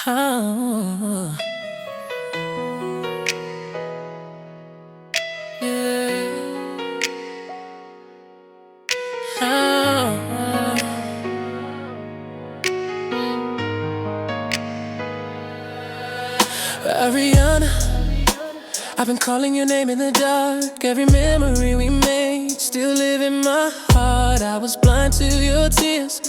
Oh, yeah. Oh, Ariana, I've been calling your name in the dark. Every memory we made still live in my heart. I was blind to your tears,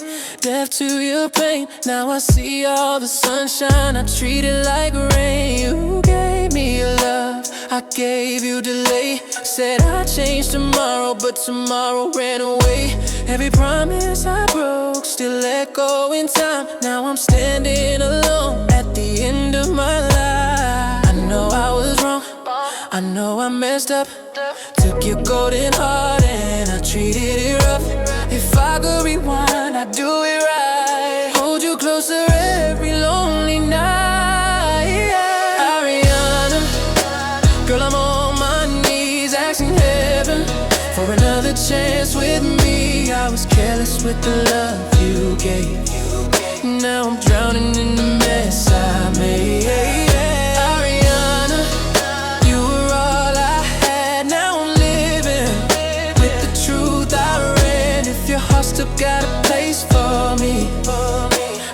deaf to your pain. Now I see all the sunshine. I treat it like rain. You gave me your love, I gave you delay. Said I'd change tomorrow, but tomorrow ran away. Every promise I broke still echo in time. Now I'm standing alone at the end of my life. I know I was wrong, I know I messed up. Took your golden heart and I treated it rough. If I could rewind, I'd do it right. Hold you closer every lonely night. Ariana, girl, I'm on my knees asking heaven for another chance with me. I was careless with the love you gave. Now I'm drowning in the mess I made. Still got a place for me.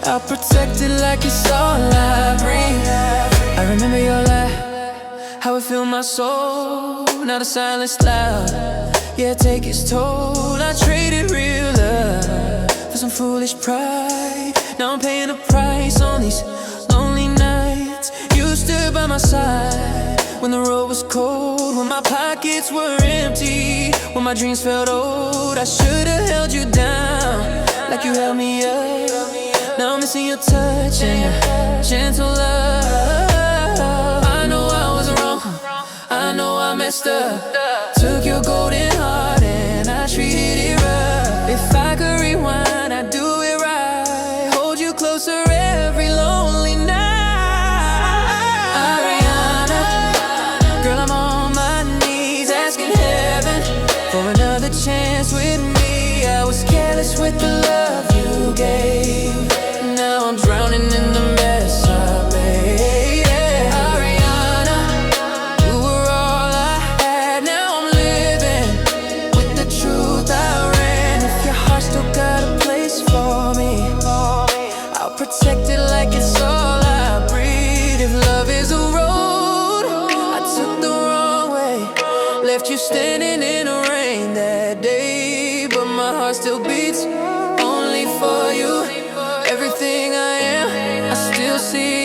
I'll protect it like it's all I breathe. I remember your laugh, how it filled my soul. Now the silence loud, yeah, take its toll. I traded real love for some foolish pride. Now I'm paying a price on these lonely nights. You stood by my side when the road was cold, when my pockets were empty, when my dreams felt old. I should've held you down like you held me up. Now I'm missing your touch and your gentle love. I know I was wrong, I know I messed up. Took your golden heart and I treated it rough. If I could rewind, I'd do it right. Hold you closer every lonely night. Chance with me, I was careless with the love you gave. Now I'm drowning in the mess I made. Ariana, you were all I had. Now I'm living with the truth I ran. If your heart still got a place for me, I'll protect it like it's all I breathe. If love is a road I took the wrong way, left you standing in the rain that day, but my heart still beats only for you. Everything I am, I still see